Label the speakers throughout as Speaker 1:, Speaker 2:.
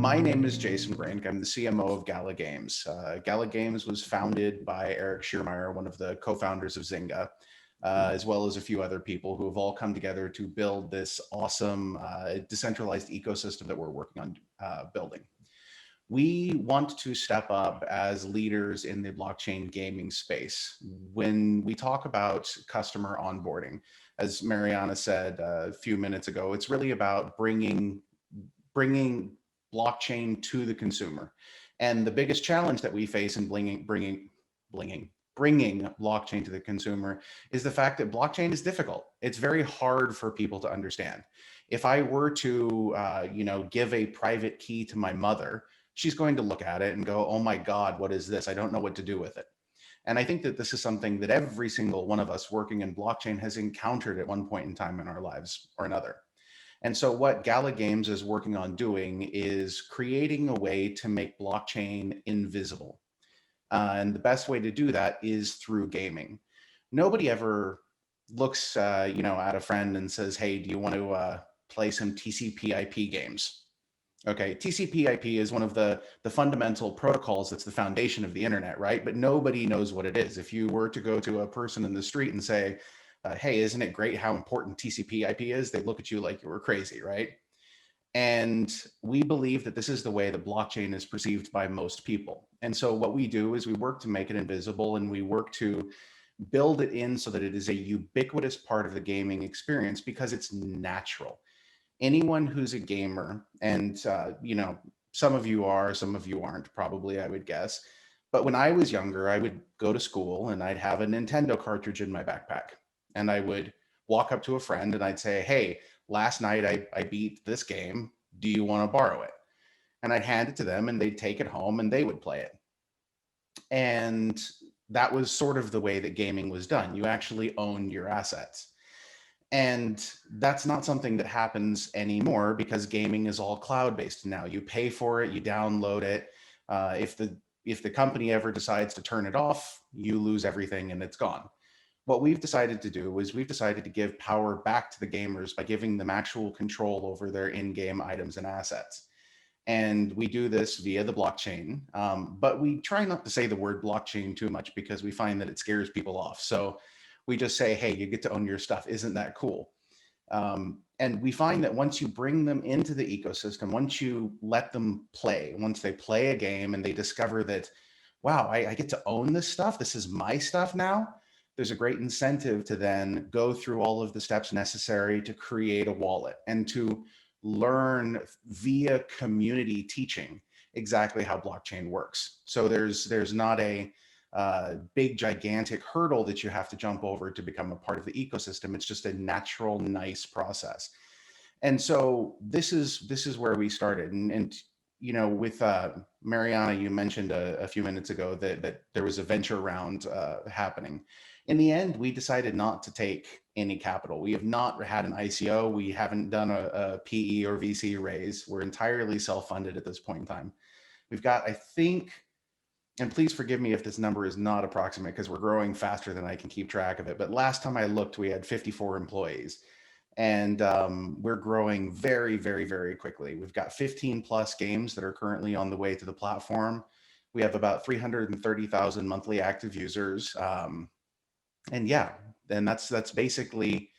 Speaker 1: My name is Jason Brink. I'm the CMO of Gala Games. Gala Games was founded by Eric Schiermeyer, one of the co-founders of Zynga, as well as a few other people who have all come together to build this awesome decentralized ecosystem that we're working on building. We want to step up as leaders in the blockchain gaming space. When we talk about customer onboarding, as Mariana said a few minutes ago, it's really about bringing blockchain to the consumer. And the biggest challenge that we face in bringing blockchain to the consumer is the fact that blockchain is difficult. It's very hard for people to understand. If I were to, give a private key to my mother, she's going to look at it and go, "Oh my God, what is this? I don't know what to do with it." And I think that this is something that every single one of us working in blockchain has encountered at one point in time in our lives or another. And so what Gala Games is working on doing is creating a way to make blockchain invisible. And the best way to do that is through gaming. Nobody ever looks, at a friend and says, "Hey, do you want to play some TCP/IP games?" Okay, TCP/IP is one of the fundamental protocols that's the foundation of the internet, right? But nobody knows what it is. If you were to go to a person in the street and say, "Hey, isn't it great how important TCP/IP is?" They look at you like you were crazy, right? And we believe that this is the way that blockchain is perceived by most people. And so what we do is we work to make it invisible, and we work to build it in so that it is a ubiquitous part of the gaming experience because it's natural. Anyone who's a gamer, and some of you are, some of you aren't, probably, I would guess. But when I was younger, I would go to school and I'd have a Nintendo cartridge in my backpack. And I would walk up to a friend and I'd say, "Hey, last night I beat this game. Do you want to borrow it?" And I'd hand it to them and they'd take it home and they would play it. And that was sort of the way that gaming was done. You actually owned your assets. And that's not something that happens anymore because gaming is all cloud-based now. You pay for it, you download it. If the company ever decides to turn it off, you lose everything and it's gone. What we've decided to do is we've decided to give power back to the gamers by giving them actual control over their in-game items and assets. And we do this via the blockchain, but we try not to say the word blockchain too much because we find that it scares people off. So we just say, "Hey, you get to own your stuff. Isn't that cool?" And we find that once you bring them into the ecosystem, once you let them play, once they play a game and they discover that, wow, I get to own this stuff. This is my stuff now. There's a great incentive to then go through all of the steps necessary to create a wallet and to learn via community teaching exactly how blockchain works. So there's not a big gigantic hurdle that you have to jump over to become a part of the ecosystem. It's just a natural, nice process. And so this is where we started. And with Mariana, you mentioned a few minutes ago that there was a venture round happening. In the end, we decided not to take any capital. We have not had an ICO. We haven't done a PE or VC raise. We're entirely self-funded at this point in time. We've got, I think, and please forgive me if this number is not approximate because we're growing faster than I can keep track of it. But last time I looked, we had 54 employees. And we're growing very, very, very quickly. We've got 15 plus games that are currently on the way to the platform. We have about 330,000 monthly active users. And yeah, then that's basically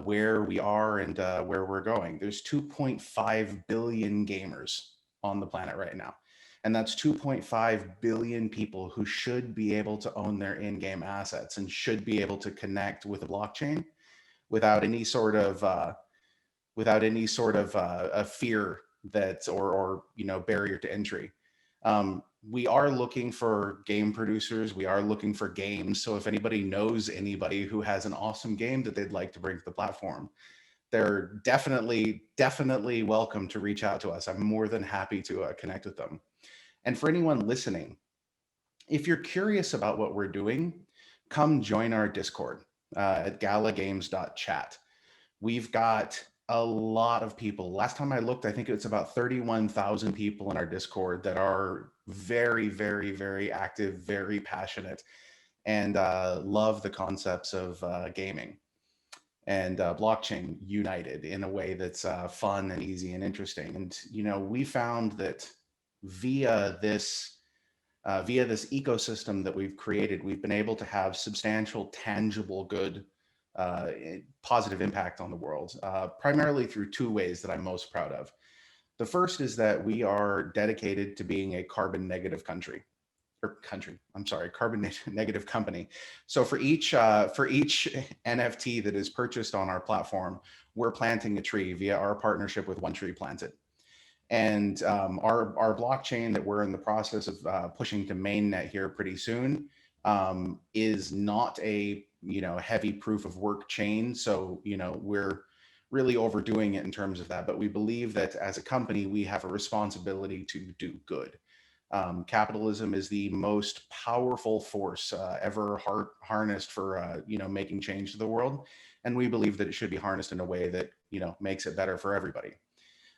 Speaker 1: where we are and where we're going. There's 2.5 billion gamers on the planet right now. And that's 2.5 billion people who should be able to own their in-game assets and should be able to connect with a blockchain without any sort of a fear that or barrier to entry. We are looking for game producers. We are looking for games. So if anybody knows anybody who has an awesome game that they'd like to bring to the platform, they're definitely welcome to reach out to us. I'm more than happy to connect with them. And for anyone listening, if you're curious about what we're doing, come join our Discord at galagames.chat. We've got a lot of people. Last time I looked, I think it's about 31,000 people in our Discord that are very, very, very active, very passionate, and love the concepts of gaming. and blockchain united in a way that's fun and easy and interesting. And we found that via this ecosystem that we've created, we've been able to have substantial, tangible, good, positive impact on the world, primarily through two ways that I'm most proud of. The first is that we are dedicated to being a carbon negative carbon negative company. So for each NFT that is purchased on our platform, we're planting a tree via our partnership with One Tree Planted. And our blockchain that we're in the process of pushing to mainnet here pretty soon is not a heavy proof of work chain. So we're really overdoing it in terms of that. But we believe that as a company, we have a responsibility to do good. Capitalism is the most powerful force ever harnessed for making change to the world, and we believe that it should be harnessed in a way that makes it better for everybody.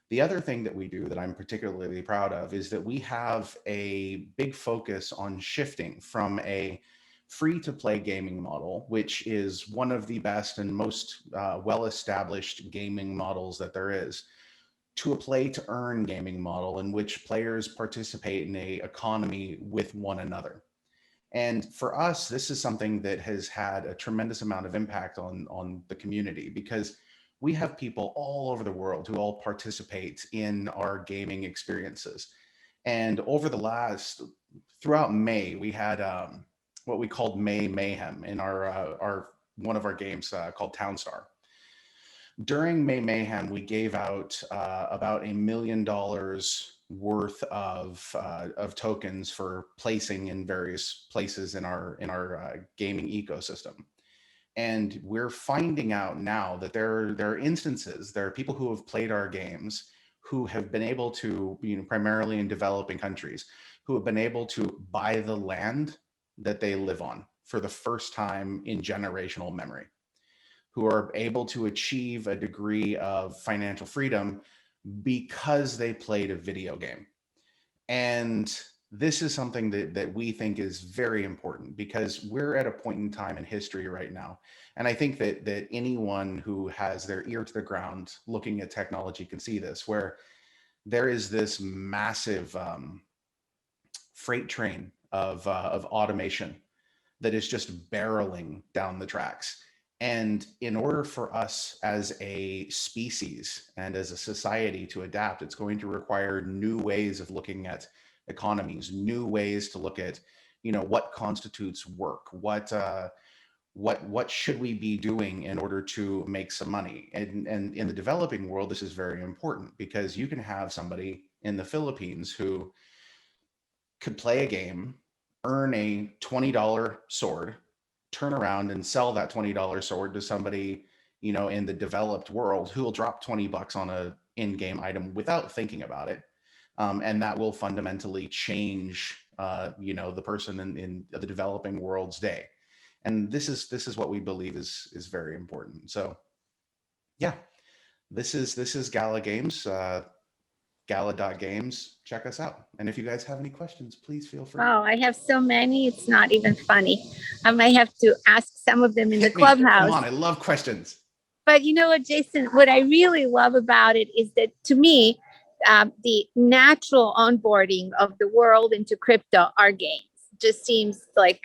Speaker 1: The other thing that we do that I'm particularly proud of is that we have a big focus on shifting from a free-to-play gaming model, which is one of the best and most well-established gaming models that there is, to a play-to-earn gaming model in which players participate in a economy with one another. And for us, this is something that has had a tremendous amount of impact on the community, because we have people all over the world who all participate in our gaming experiences. And throughout May, we had what we called May Mayhem in our one of our games called Townstar. During May Mayhem, we gave out about $1 million worth of tokens for placing in various places in our gaming ecosystem. And we're finding out now that there are instances, there are people who have played our games who have been able to, primarily in developing countries, who have been able to buy the land that they live on for the first time in generational memory, who are able to achieve a degree of financial freedom because they played a video game. And this is something that we think is very important, because we're at a point in time in history right now. And I think that anyone who has their ear to the ground looking at technology can see this, where there is this massive freight train of automation that is just barreling down the tracks. And in order for us as a species and as a society to adapt, it's going to require new ways of looking at economies, new ways to look at, what constitutes work, what should we be doing in order to make some money. And in the developing world, this is very important, because you can have somebody in the Philippines who could play a game, earn a $20 sword, turn around and sell that $20 sword to somebody, in the developed world, who will drop 20 bucks on a in-game item without thinking about it. And that will fundamentally change, the person in the developing world's day. And this is what we believe is very important. So, yeah, this is Gala Games, Gala.games. Check us out. And if you guys have any questions, please feel free.
Speaker 2: Oh, I have so many. It's not even funny. I might have to ask some of them in the clubhouse.
Speaker 1: Come on, I love questions.
Speaker 2: But you know what, Jason, what I really love about it is that, to me, the natural onboarding of the world into crypto are games. Just seems like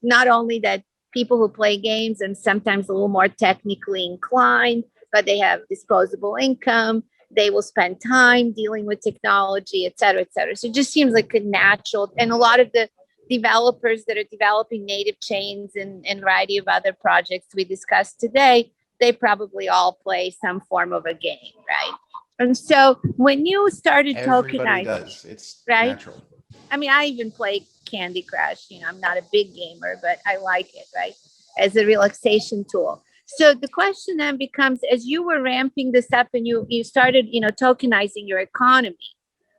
Speaker 2: not only that people who play games and sometimes a little more technically inclined, but they have disposable income. They will spend time dealing with technology, et cetera, et cetera. So it just seems like a natural, and a lot of the developers that are developing native chains and a variety of other projects we discussed today, they probably all play some form of a game, right? And so when you started
Speaker 1: Everybody
Speaker 2: tokenizing,
Speaker 1: does. It's
Speaker 2: right?
Speaker 1: natural.
Speaker 2: I mean, I even play Candy Crush. I'm not a big gamer, but I like it, right? As a relaxation tool. So the question then becomes, as you were ramping this up and you started, tokenizing your economy,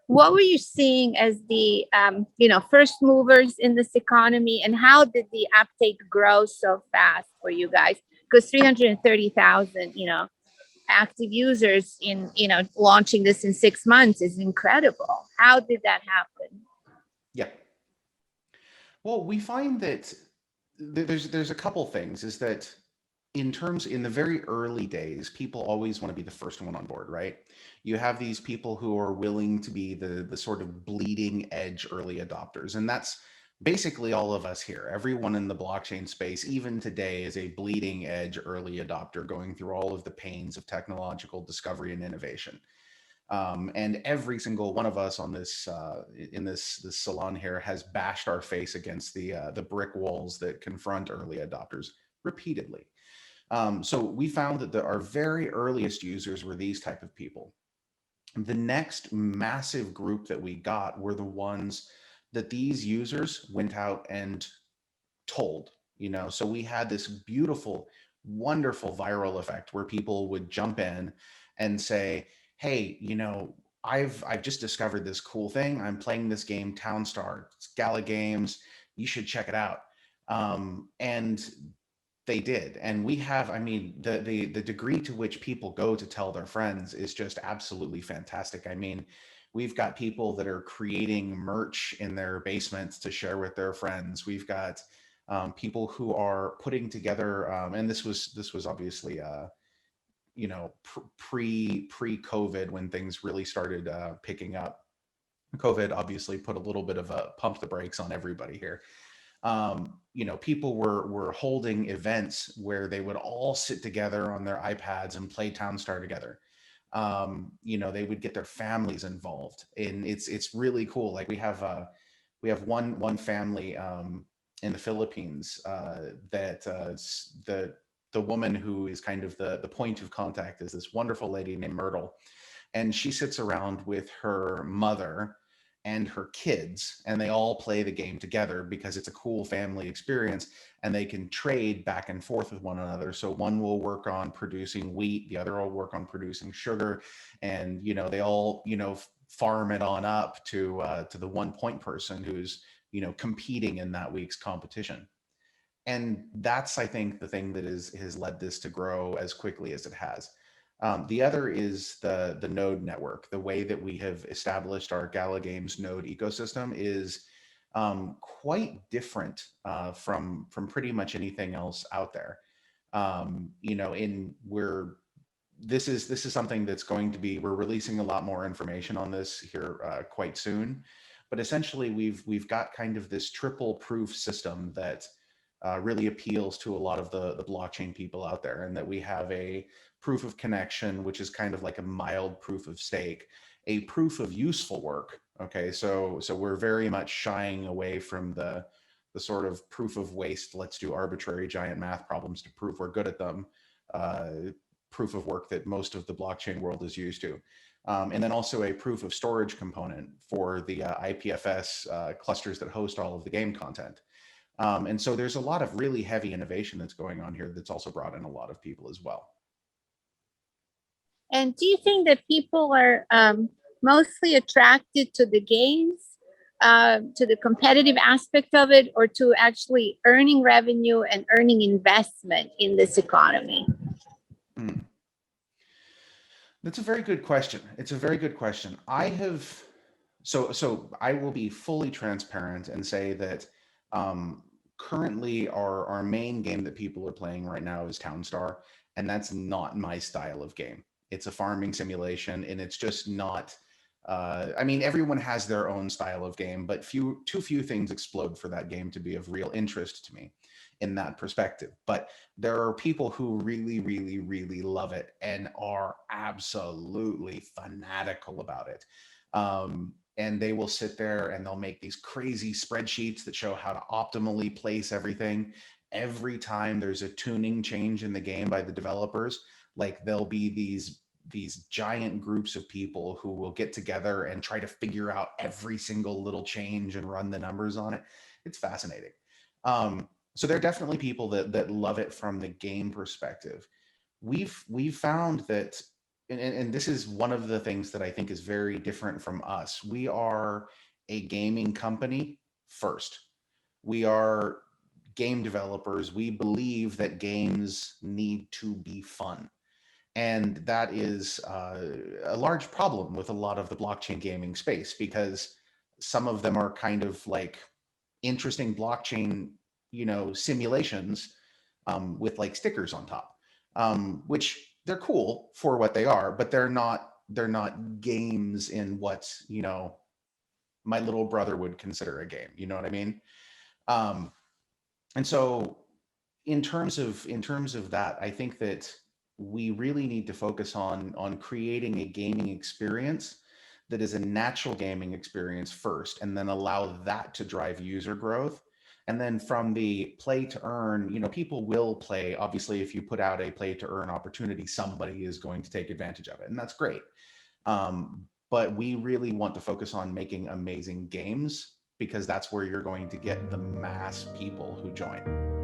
Speaker 2: what were you seeing as the, first movers in this economy, and how did the uptake grow so fast for you guys? Because 330,000, active users in, launching this in 6 months is incredible. How did that happen?
Speaker 1: Yeah. Well, we find that there's a couple things. Is that in the very early days, people always want to be the first one on board, right? You have these people who are willing to be the sort of bleeding edge early adopters, and that's basically all of us here. Everyone in the blockchain space, even today, is a bleeding edge early adopter, going through all of the pains of technological discovery and innovation. And every single one of us on this in this salon here has bashed our face against the brick walls that confront early adopters repeatedly. So we found that our very earliest users were these type of people. The next massive group that we got were the ones that these users went out and told, so we had this beautiful, wonderful viral effect where people would jump in and say, hey, I've just discovered this cool thing. I'm playing this game, Townstar. It's Gala Games. You should check it out. And they did. And we have, I mean, the degree to which people go to tell their friends is just absolutely fantastic. I mean, we've got people that are creating merch in their basements to share with their friends. We've got people who are putting together, and this was obviously pre-COVID when things really started picking up. COVID obviously put a little bit of a pump the brakes on everybody here. People were holding events where they would all sit together on their iPads and play Townstar together. They would get their families involved, and it's really cool. Like we have one family in the Philippines that the woman who is kind of the point of contact is this wonderful lady named Myrtle, and she sits around with her mother and her kids, and they all play the game together because it's a cool family experience, and they can trade back and forth with one another. So one will work on producing wheat, the other will work on producing sugar, and they all farm it on up to the 1 point person who's competing in that week's competition. And that's, I think, the thing that has led this to grow as quickly as it has. The other is the node network. The way that we have established our Gala Games node ecosystem is quite different from pretty much anything else out there. In we're This is something that's going to be, we're releasing a lot more information on this here quite soon. But essentially, we've got kind of this triple proof system that really appeals to a lot of the blockchain people out there, and that we have a proof of connection, which is kind of like a mild proof of stake, a proof of useful work. Okay, so we're very much shying away from the sort of proof of waste. Let's do arbitrary giant math problems to prove we're good at them. Proof of work that most of the blockchain world is used to. And then also a proof of storage component for the IPFS clusters that host all of the game content. And so there's a lot of really heavy innovation that's going on here that's also brought in a lot of people as well.
Speaker 2: And do you think that people are mostly attracted to the games, to the competitive aspect of it, or to actually earning revenue and earning investment in this economy?
Speaker 1: That's a very good question. It's a very good question. So I will be fully transparent and say that currently our main game that people are playing right now is Townstar, and that's not my style of game. It's a farming simulation, and it's just not. I mean, everyone has their own style of game, but too few things explode for that game to be of real interest to me in that perspective. But there are people who really, really, really love it and are absolutely fanatical about it. And they will sit there and they'll make these crazy spreadsheets that show how to optimally place everything. Every time there's a tuning change in the game by the developers, like there'll be these giant groups of people who will get together and try to figure out every single little change and run the numbers on it. It's fascinating. So there are definitely people that love it from the game perspective. We've found that, and this is one of the things that I think is very different from us. We are a gaming company first. We are game developers. We believe that games need to be fun. And that is a large problem with a lot of the blockchain gaming space, because some of them are kind of like interesting blockchain, simulations, with like stickers on top, which they're cool for what they are, but they're not games in what, you know, my little brother would consider a game. You know what I mean? Um, and so in terms of that, I think that we really need to focus on creating a gaming experience that is a natural gaming experience first, and then allow that to drive user growth. And then from the play to earn, you know, people will play. Obviously, if you put out a play to earn opportunity, somebody is going to take advantage of it, and that's great. But we really want to focus on making amazing games, because that's where you're going to get the mass people who join.